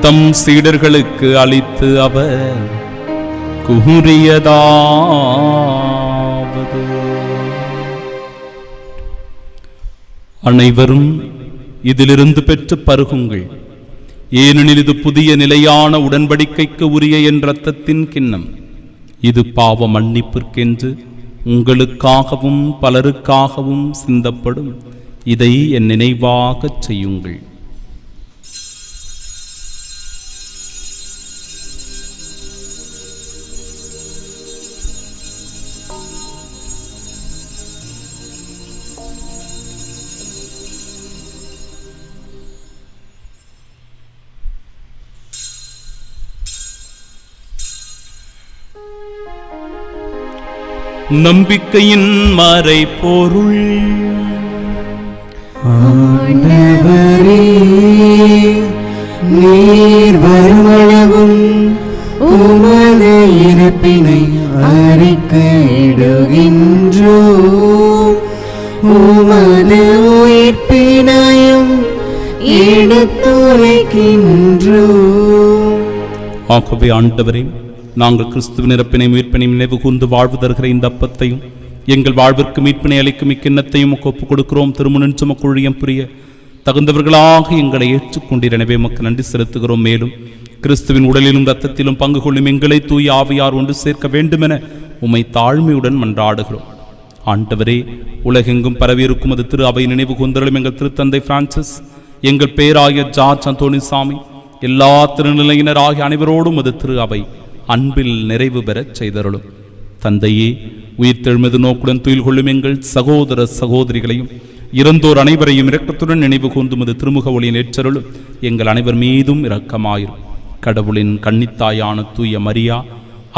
தம் சீடர்களுக்கு அளித்து அவர் கூறியதாவது: அனைவரும் இதிலிருந்து பெற்று பருகுங்கள், ஏனெனில் இது புதிய நிலையான உடன்படிக்கைக்கு உரிய என் இரத்தத்தின் கிண்ணம். இது பாவ மன்னிப்பிற்கென்று உங்களுக்காகவும் பலருக்காகவும் சிந்தப்படும். இதை என் நினைவாகச் செய்யுங்கள். நம்பிக்கையின் மறைபொருள். ஆண்டவரே, நீர் வருமளவும் உமது இறப்பினை அறிக்கையிடுகின்றோம், உமது உயிர்ப்பினையும் எடுத்துரைக்கின்றோம். ஆகவே ஆண்டவரே, நாங்கள் கிறிஸ்துவின் இறப்பினையும் உயிர்ப்பினையும் நினைவு கூர்ந்து வாழ்வு தருகிற இந்த அப்பத்தையும் எங்கள் வாழ்விற்கு மீட்பினை அளிக்கும் இக்கிண்ணத்தையும் ஒப்புக் கொடுக்கிறோம். திருமுன் சுமக்குழியம் புரிய தகுந்தவர்களாக எங்களை ஏற்றுக்கொண்டீர். எனவே மக்கள் நன்றி செலுத்துகிறோம். மேலும் கிறிஸ்துவின் உடலிலும் இரத்தத்திலும் பங்கு கொள்ளும் எங்களை தூய ஆவியார் ஒன்று சேர்க்க வேண்டுமென உம்மை தாழ்மையுடன் மன்றாடுகிறோம். ஆண்டவரே, உலகெங்கும் பரவியிருக்கும் அது திரு அவை நினைவு கூர்ந்தருளும். எங்கள் திருத்தந்தை பிரான்சிஸ், எங்கள் பேராயர் ஜார்ஜ் அந்தோனிசாமி, எல்லா திருநிலையினர் ஆகிய அனைவரோடும் அது திரு அவை அன்பில் நிறைவு பெறச் செய்தருளும். தந்தையே, உயிர்த்தெழுமது நோக்குடன் துயில் கொள்ளும் எங்கள் சகோதர சகோதரிகளையும் இறந்தோர் அனைவரையும் இரக்கத்துடன் நினைவு கூர்ந்துமது திருமுக ஒளியின் ஏற்றருளும். எங்கள் அனைவர் மீதும் இரக்கமாயிரும். கடவுளின் கன்னித்தாயான தூய மரியா,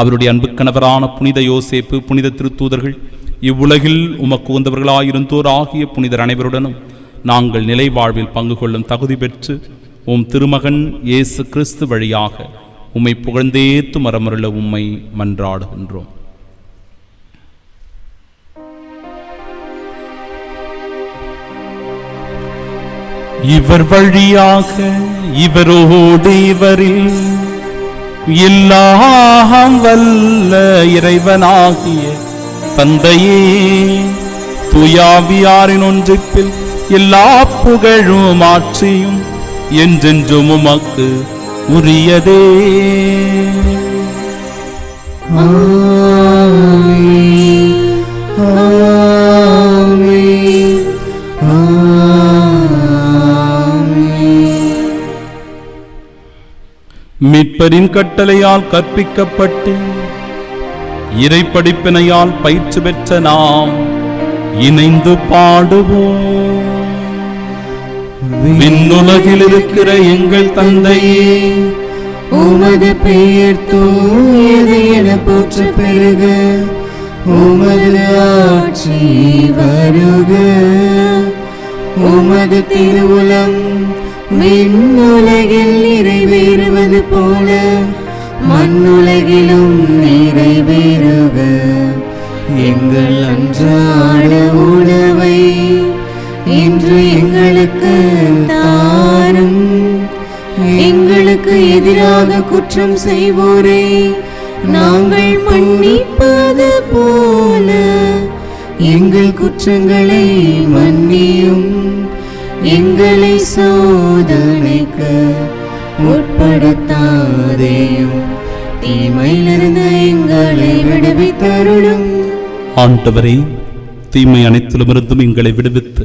அவருடைய அன்பு கணவரான புனித யோசேப்பு, புனித திருத்தூதர்கள், இவ்வுலகில் உமக்கு உகந்தவர்களாயிருந்தோர் ஆகிய புனிதர் அனைவருடனும் நாங்கள் நிலை வாழ்வில் பங்கு கொள்ளும் தகுதி பெற்று உம் திருமகன் இயேசு கிறிஸ்து வழியாக உம்மை புகழ்ந்தேத்து மரமருள உம்மை மன்றாடுகின்றோம். இவர் வழியாக, இவரோடு இவரில் எல்லாம் வல்ல இறைவனாகிய தந்தையே, தூயாவியாரின் ஒன்றிப்பில் எல்லா புகழும் ஆட்சியும் என்றென்றும் உமக்கு உரியதே. ஆமென், ஆமென், ஆமென். மீட்பரின் கட்டளையால் கற்பிக்கப்பட்டு இறைப்படிப்பினையால் பயிற்சி பெற்ற நாம் இணைந்து பாடுவோம். விண்ணுலகில் இருக்கிற எங்கள் தந்தையே, உமது பெயர் தூயது என போற்ற பெருக, உமது ஆட்சி வருக, உமது திருவுளம் விண்ணுலகில் நிறைவேறுவது போல மண்ணுலகிலும் நிறைவேறுக. எங்கள் அன்றாட உணவை இன்று எங்களுக்கு தாரும். எங்களுக்கு எதிராக குற்றம் செய்வோரை நாங்கள் மன்னிப்பது போல எங்கள் குற்றங்களை மன்னியும். எங்களை சோதனைக்கு உட்படுத்தாதேயும், தீமையிலிருந்து எங்களை விடுவித்தருளும். ஆண்டவரே, தீமை அனைத்திலுமிருந்தும் எங்களை விடுவித்து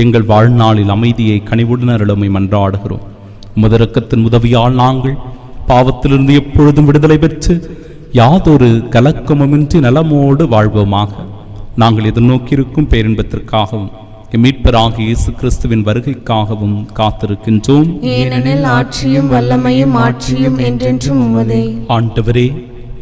எங்கள் வாழ்நாளில் அமைதியை கனிவுடன் அருளுமை மன்றாடுகிறோம். முதரக்கத்தின் உதவியால் நாங்கள் பாவத்திலிருந்து எப்பொழுதும் விடுதலை பெற்று யாதொரு கலக்கமுமின்றி நலமோடு வாழ்வோமாக. நாங்கள் எதிர்நோக்கியிருக்கும் பேரின்பத்திற்காகவும் மீட்பராகிய இயேசு கிறிஸ்துவின் வருகைக்காகவும் காத்திருக்கின்றோம். ஏனெனில் ஆட்சியும் வல்லமையும் ஆட்சியும் என்றென்றும் உமதே. ஆண்டவரே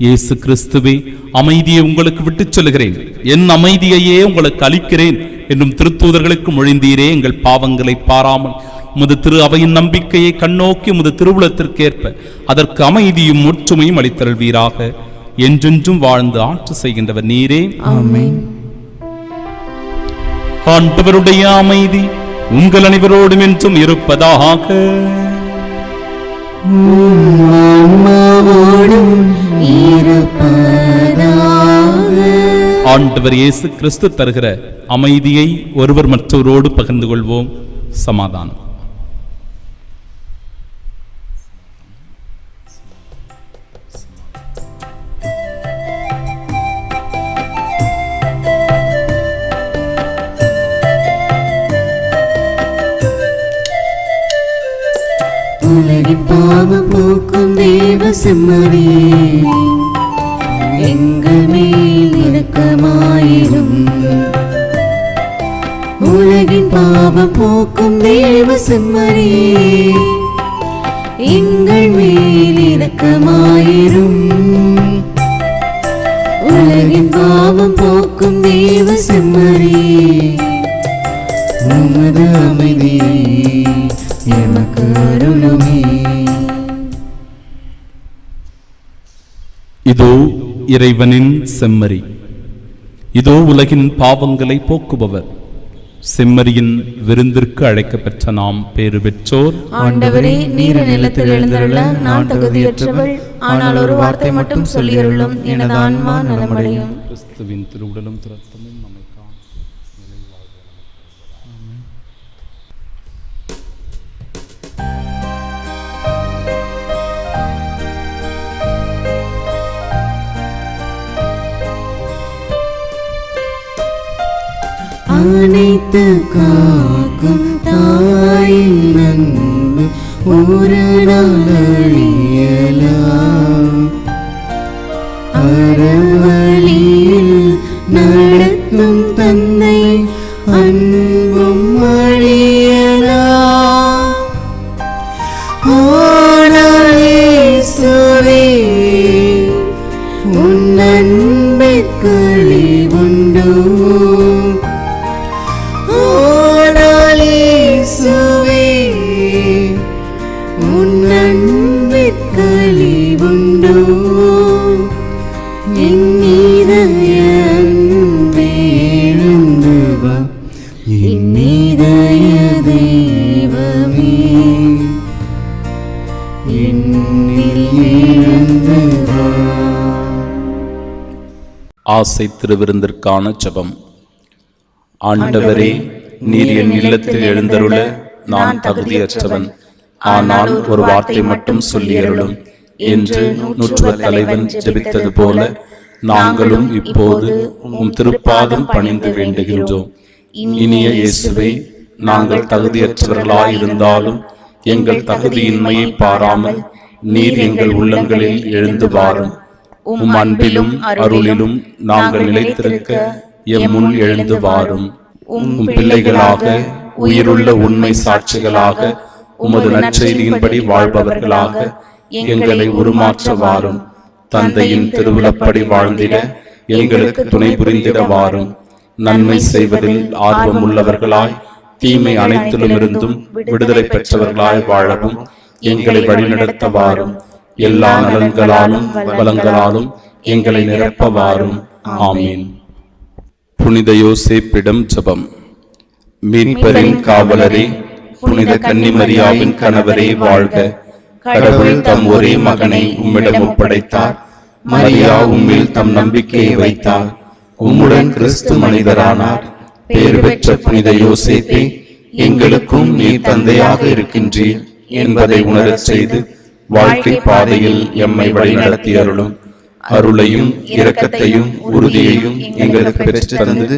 இயேசு கிறிஸ்துவே, அமைதியை உங்களுக்கு விட்டுச் சொல்கிறேன், என் அமைதியையே உங்களுக்கு அளிக்கிறேன் என்னும் திருத்தூதர்களுக்கு மொழிந்தீரே. எங்கள் பாவங்களை பாராமல் உமது திரு அவையின் நம்பிக்கையை கண்ணோக்கி உமது திருவுளத்திற்கேற்ப அதற்கு அமைதியும் ஒற்றுமையும் அளித்தருள்வீராக. என்றென்றும் வாழ்ந்து ஆட்சி செய்கின்றவர் நீரே. ஆமென். ஆண்டவருடைய அமைதி உங்கள் அனைவரோடும் என்றும் இருப்பதாக. ஆன்மாவோடும் இருப்பதாக. ஆண்டவர் இயேசு கிறிஸ்து தருகிற அமைதியை ஒருவர் மற்றவரோடு பகிர்ந்து கொள்வோம். சமாதானம். உலகின் பாவம் போக்கும் தேவ செம்மறியே, எங்கள் மேல் இரக்கமாயிரும். உலகின் பாவம் போக்கும் தேவ செம்மறியே, எங்கள் மேல் இரக்கமாயிரும். உலகின் பாவம் போக்கும் தேவ செம்மறியே, உமது அமைதியை எமக்கு அருளுமே. இதோ இறைவனின் செம்மறி, இதோ உலகின் பாவங்களை போக்குபவர். செம்மறியின் விருந்திற்கு அழைக்கப்பெற்ற நாம் பேறு பெற்றோர். ஆண்டவரே, நீர் நிலத்தில் எழுந்தருள நான் தகுதியற்றவள், ஆனால் ஒரு வார்த்தை மட்டும் சொல்லியருளும், எனது ஆன்மா நலமடையும். கிறிஸ்துவின் திருவுடலும் திரத்தமும் நம்மை அனைத்து காக்கும் தாயின் அன்பு ஒரு நாள் அழியலாம். அறவழியில் நடத்தும் தந்தை அன்பும் அழியலாம். ஆனால் இயேசுவே, உன் அன்பிற்கு அழிவுண்டோ? ஆசை திருவிருந்திற்கான ஜெபம். ஆண்டவரே, நீர் என் இல்லத்தில் எழுந்தருள நான் தகுதியற்றவன். ஆனால் ஒரு வார்த்தை மட்டும் சொல்லியருளும் என்று நூற்றுவ தலைவன் ஜெபித்தது போல நாங்களும் இப்போது உம் திருப்பாதம் பணிந்து வேண்டுகின்றோம். இனிய இயேசுவே, நாங்கள் தகுதியற்றவர்களாயிருந்தாலும் எங்கள் தகுதியின்மையை பாராமல் நீர் எங்கள் உள்ளங்களில் எழுந்து வாரும். உம் அன்பிலும் அருளிலும் நாங்கள் நிலைத்திருக்க எம் முன் எழுந்து வாரும். உம் பிள்ளைகளாக, உயிருள்ள உண்மை சாட்சிகளாக, உமது நற்செய்தியின்படி வாழ்பவர்களாக எங்களை உருமாற்ற வாரும். தந்தையின் திருவுளப்படி வாழ்ந்திட எங்களுக்கு துணை புரிந்திட வாரும். நன்மை செய்வதில் ஆர்வம் உள்ளவர்களாய், தீமை அனைத்திலுமிருந்தும் விடுதலை பெற்றவர்களாய் வாழவும் எங்களை வழிநடத்த வாரும். எல்லா நலன்களாலும் வளங்களாலும் எங்களை நிரப்ப வாரும். ஆமீன். புனித யோசேப்பிடம் ஜெபம். மீட்பரின் காவலரே, புனித கன்னிமரியாவின் கணவரே வாழ்க. கடவுள் தம் ஒரே மகனை உம்மிடம் ஒப்படைத்தார். மரியா உம்மில் தம் நம்பிக்கையை வைத்தார். உம்முடன் கிறிஸ்து மனிதரானார். பேறு பெற்ற புனித யோசேப்பே, எங்களுக்கும் நீர் தந்தையாக இருக்கின்றீர் என்பதை உணரச் செய்து வாழ்க்கை பாதையில் எம்மை வழிநடத்தி அருளும். அருளையும் இரக்கத்தையும் உறுதியையும் எங்களுக்கு பெற்று தந்து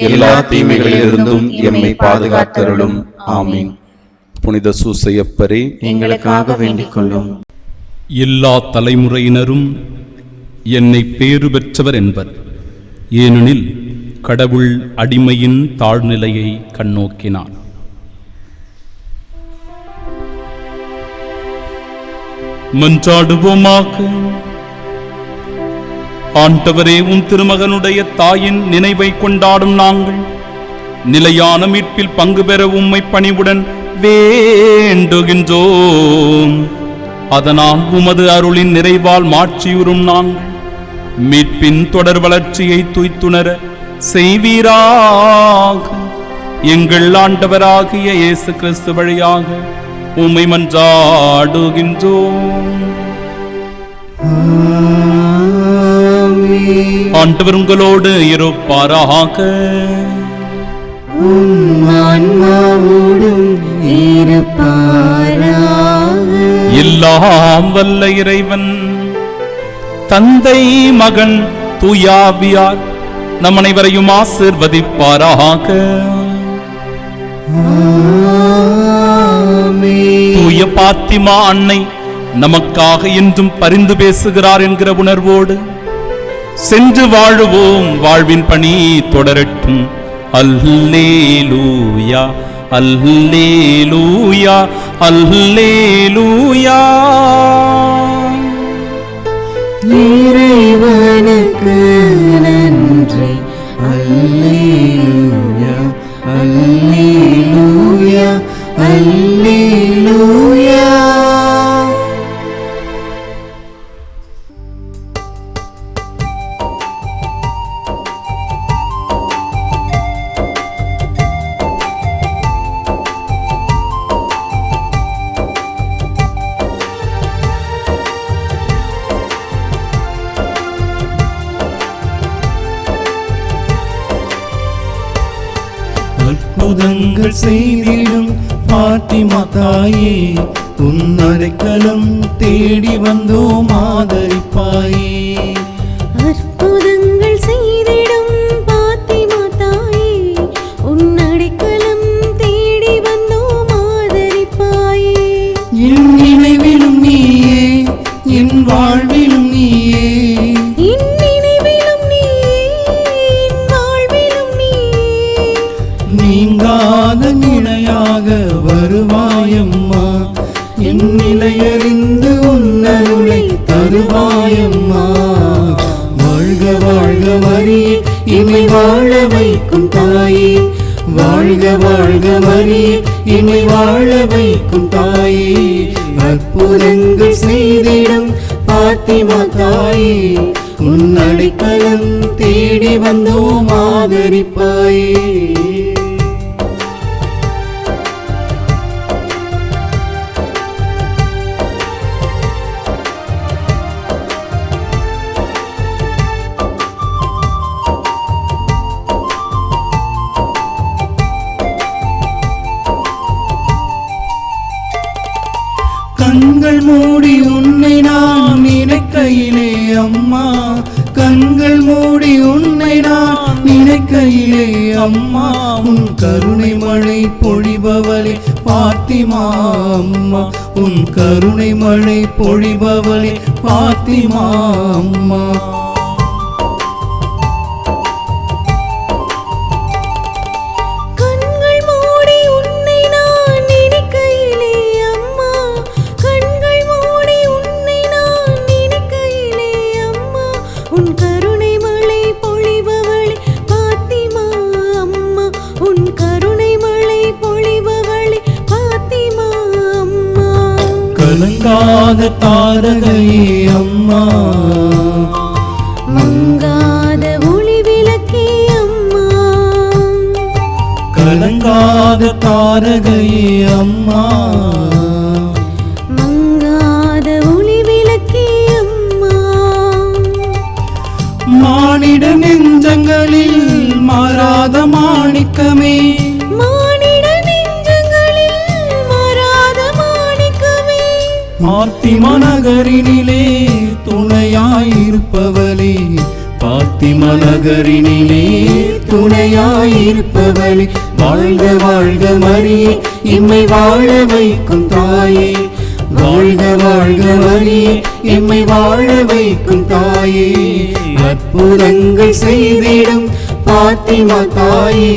எல்லா தீமைகளிலிருந்தும் எம்மை பாதுகாத்தருளும். ஆமீன். புனித சூசையப்பரே, எங்களுக்காக வேண்டிக் கொள்ளும். எல்லா தலைமுறையினரும் என்னை பேறு பெற்றவர் என்பர். ஏனெனில் கடவுள் அடிமையின் தாழ்நிலையை கண்ணோக்கினார். மன்றாடுவோமாக. ஆண்டவரே, உம் திருமகனுடைய தாயின் நினைவை கொண்டாடும் நாங்கள் நிலையான மீட்பில் பங்கு பெற உம்மை பணிவுடன் வேண்டுகின்றோம். அதனால் உமது அருளின் நிறைவால் மாட்சியுறும் நாங்கள் மீட்பின் தொடர் வளர்ச்சியை துய்த்துணர செய்வீராக. எங்கள் ஆண்டவராகிய இயேசு கிறிஸ்து வழியாக உம்மை மன்றாடுகின்றோம். ஆண்டவர் உங்களோடு இருப்பாராக. எல்லாம் வல்ல இறைவன் தந்தை, மகன், தூயாவியார் நம் அனைவரையும் ஆசீர்வதிப்பாராக. தூய பாத்திமா அன்னை நமக்காக என்றும் பரிந்து பேசுகிறார் என்கிற உணர்வோடு சென்று வாழுவோம். வாழ்வின் பணி தொடரட்டும். அல்லேலூயா, அல்லேலூயா, அல்லேலூயா. இறைவனுக்கு நன்றி. அல்லேலூயா, அல்லேலூயா, அல்லேலூயா. அற்புதங்கள் செய்திடும் பாத்திமா தாயே, உன் அடைக்கலம் தேடி வந்தோம் ஆதரிப்பாயே. அற்புதங்கள் செய்திடும் பாத்திமா தாயே, உன் அடைக்கலம் தேடி வந்தோம் ஆதரிப்பாயே. என் நினைவிலும் நீயே, என் வாழ்விலும் நீயே. நீங்காத நிலையாக வருவாயம்மா. என் நிலையறிந்து உன்னருளை தருவாயம்மா. வாழ்க வாழ்க மரியே, இமை வாழ வைக்கும் தாயே. வாழ்க வாழ்க மரியே, இமை வாழ வைக்கும் தாயே. அற்புதங்கள் செய்திடும் பாத்திமா தாயே, உன் அடைக்கலம் தேடி வந்தோம் ஆதரிப்பாயே. மூடி உன்னை நான் நினைக்கையிலே அம்மா, கண்கள் மூடி உன்னை நான் நினைக்கையிலே அம்மா, உன் கருணை மழை பொழிபவளே பாத்திமா அம்மா, உன் கருணை மழை பொழிபவளே பாத்திமா அம்மா. கலங்காத தாரகையே அம்மா, மங்காத ஒளி விளக்கே அம்மா, கலங்காத தாரகையே அம்மா, மங்காத ஒளி விளக்கே அம்மா. மானிட நெஞ்சங்களில் மாறாத மாணிக்கமே, பாத்திமா நகரினிலே துணையாயிருப்பவளே, பாத்திமா நகரினிலே துணையாயிருப்பவளே, வாழ்க வாழ்க மரியே எம்மை வாழ வைக்கும் தாயே, வாழ்க வாழ்க மரியே எம்மை வாழ வைக்கும் தாயே, அற்புதங்கள் செய்திடும் பாத்திமா தாயே,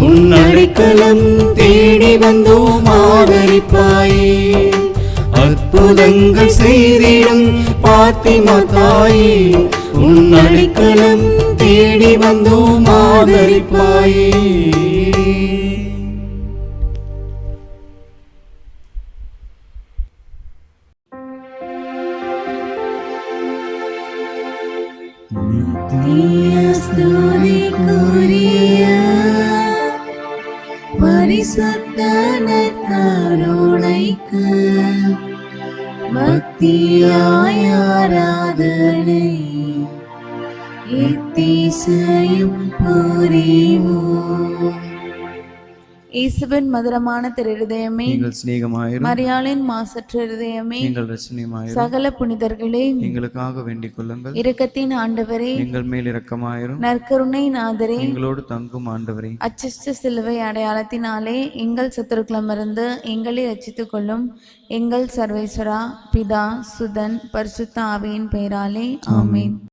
உன் அடைக்கலம் தேடி வந்தோம் ஆதரிப்பாயே, அற்புதங்கள் செய்திடும் பாத்திமா தாயே, உன் அடைக்கலம் தேடி வந்தோம் ஆதரிப்பாயே. பரிசுத்த நற்கருணைக்கு பக்தியாய் ஆராதனை எத்திசையும் புரிவோம். இயேசுவின் மதுரமான திருஹிருதயமே, நீங்கள் சிநேகமாயிரும். மரியாளின் மாசற்ற இருதயமே, நீங்கள் ரட்சணியமாயிரும். சகல புனிதர்களே, எங்களுக்காக வேண்டிக் கொள்ளுங்கள். இரக்கத்தின் ஆண்டவரே, எங்கள் மேல் இரக்கமாயிரும். நற்கருணை நாதரே, எங்களோடு தங்கும் ஆண்டவரே, அச்சிஷ்ட சிலுவை அடையாளத்தினாலே எங்கள் சத்துருக்களமிருந்து எங்களை ரட்சித்துக் கொள்ளும் எங்கள் சர்வேஸ்வரா, பிதா, சுதன், பரிசுத்த ஆவியின் பெயராலே ஆமென்.